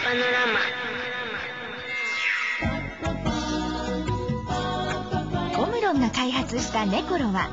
Japanorama. オムロンが開発したネコロは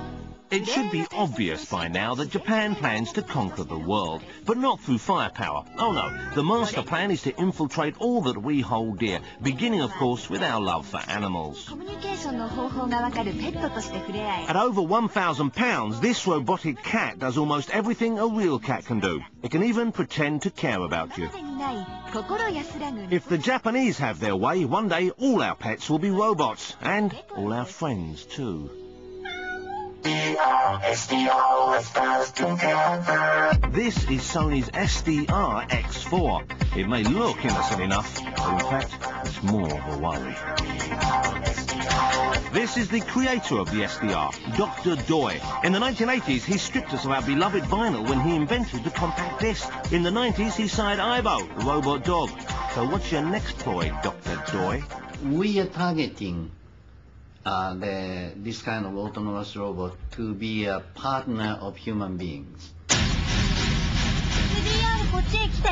It should be obvious by now that Japan plans to conquer the world, but not through firepower. Oh no, the master plan is to infiltrate all that we hold dear, beginning of course with our love for animals. コミュニケーションの方法がわかるペットとして触れ合い At over 1,000 pounds, this robotic cat does almost everything a real cat can do. It can even pretend to care about you. 今までにない心安らぐ If the Japanese have their way, one day all our pets will be robots, and all our friends too. This is Sony's SDR X4. It may look innocent enough, but in fact, it's more of a worry. This is the creator of the SDR, Dr. Doi. In the 1980s, he stripped us of our beloved vinyl when he invented the compact disc. In the 90s, he signed Aibo, the robot dog. So what's your next toy, Dr. Doi? We are targeting this kind of autonomous robot to be a partner of human beings. SDR こっちへ来て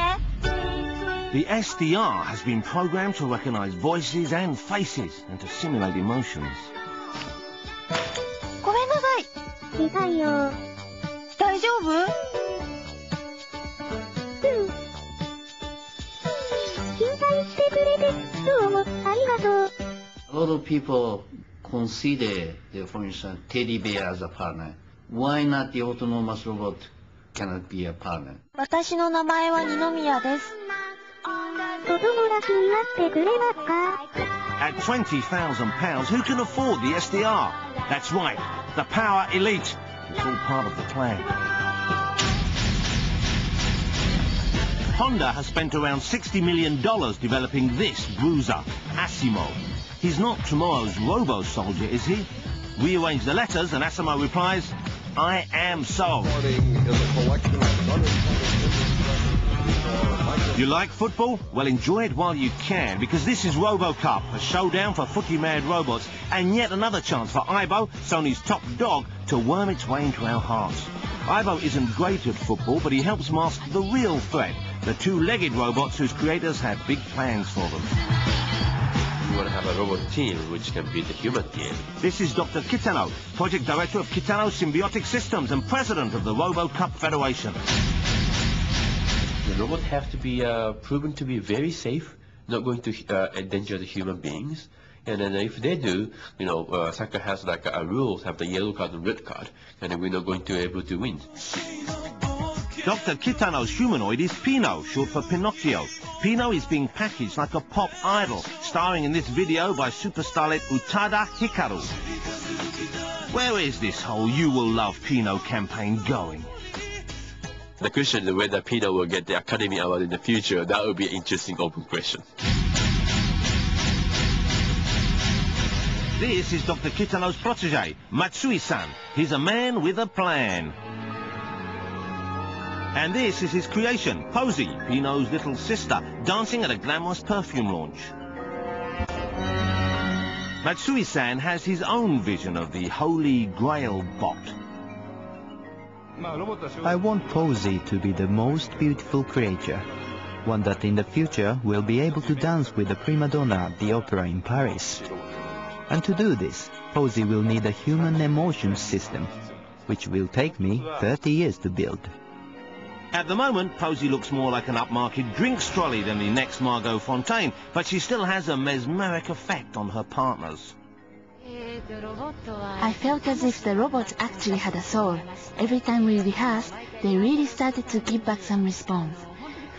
The SDR has been programmed to recognize voices and faces and to simulate emotions. ごめんなさい痛いよ。大丈夫心配してくれてどうもありがとう。 A lot of people consider, for instance, teddy bear as a partner. Why not the autonomous robot cannot be a partner? 私の名前は二宮です お友達になってくれますか At £20,000, who can afford the SDR? That's right, the power elite. It's all part of the plan. Honda has spent around $60 million developing this bruiser, Asimo. He's not tomorrow's robo-soldier, is he? Rearrange the letters and Asimo replies, I am so. You like football? Well, enjoy it while you can, because this is RoboCup, a showdown for footy-mad robots, and yet another chance for Aibo, Sony's top dog, to worm its way into our hearts. Aibo isn't great at football, but he helps mask the real threat, the two-legged robots whose creators have big plans for them. You want to have a robot team which can beat the human team. This is Dr. Kitano, project director of Kitano Symbiotic Systems and president of the RoboCup Federation. The robots have to be proven to be very safe, not going to endanger the human beings. And then if they do, you know, soccer has like rules, have the yellow card and red card, and then we're not going to be able to win. Dr. Kitano's humanoid is Pino, short for Pinocchio. Pino is being packaged like a pop idol, starring in this video by superstarlet Utada Hikaru. Where is this whole You Will Love Pino campaign going? The question is whether Pino will get the Academy Award in the future. That would be an interesting open question. This is Dr. Kitano's protege, Matsui-san. He's a man with a plan. And this is his creation, Posy, Pino's little sister, dancing at a glamorous perfume launch. Matsui-san has his own vision of the Holy Grail bot. I want Posy to be the most beautiful creature, one that in the future will be able to dance with the prima donna at the opera in Paris. And to do this, Posy will need a human emotion system, which will take me 30 years to build. At the moment, Posy looks more like an upmarket drinks trolley than the next Margot Fontaine, but she still has a mesmeric effect on her partners. I felt as if the robots actually had a soul. Every time we rehearsed, they really started to give back some response.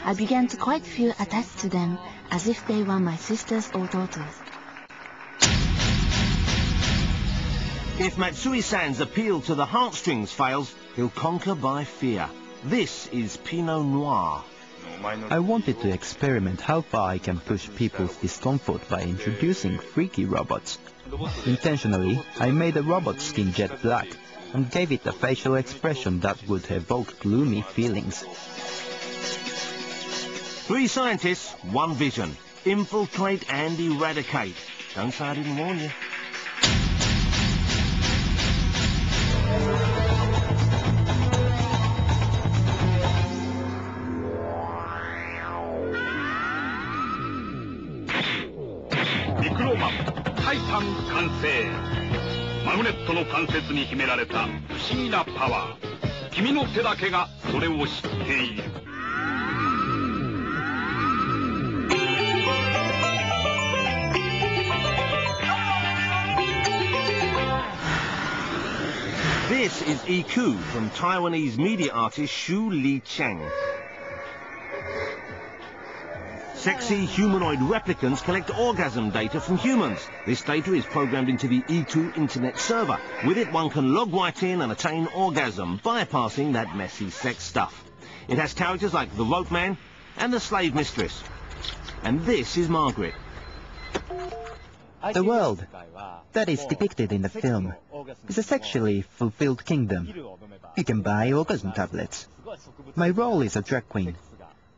I began to quite feel attached to them, as if they were my sisters or daughters. If Matsui-san's appeal to the heartstrings fails, he'll conquer by fear. This is Pinot Noir. I wanted to experiment how far I can push people's discomfort by introducing freaky robots. Intentionally, I made the robot skin jet black and gave it a facial expression that would evoke gloomy feelings. 3 scientists, 1 vision. Infiltrate and eradicate. Don't say I didn't warn you. タン完成。マグネットの関節に秘められた不思議なパワー。君の手だけがそれを知っている。This is Iku from Taiwanese media artist Xu Li Cheng. Sexy humanoid replicants collect orgasm data from humans. This data is programmed into the Iku internet server. With it, one can log right in and attain orgasm, bypassing that messy sex stuff. It has characters like the rope man and the slave mistress. And this is Margaret. The world that is depicted in the film is a sexually fulfilled kingdom. You can buy orgasm tablets. My role is a drag queen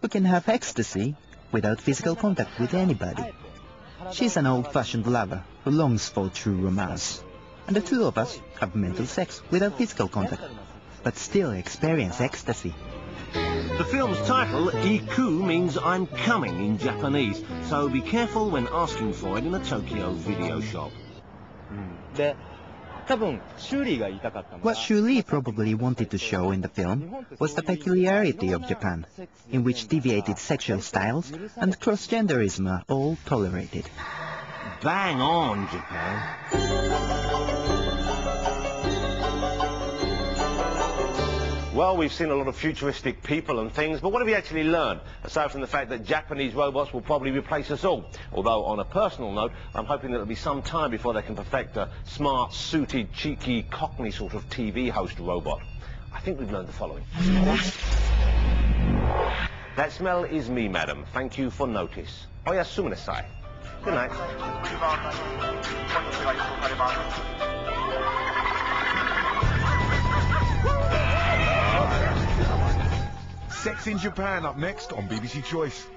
who can have ecstasy without physical contact with anybody. She's an old-fashioned lover who longs for true romance. And the two of us have mental sex without physical contact, but still experience ecstasy. The film's title, Iku, means I'm coming in Japanese, so be careful when asking for it in a Tokyo video shop. What Xu Li probably wanted to show in the film was the peculiarity of Japan, in which deviated sexual styles and cross-genderism are all tolerated. Bang on, Japan. Well, we've seen a lot of futuristic people and things, but what have we actually learned, aside from the fact that Japanese robots will probably replace us all? Although, on a personal note, I'm hoping that it'll be some time before they can perfect a smart, suited, cheeky, cockney sort of TV host robot. I think we've learned the following. That smell is me, madam. Thank you for notice. Oyasuminasai. Good night. Sex in Japan up next on BBC Choice.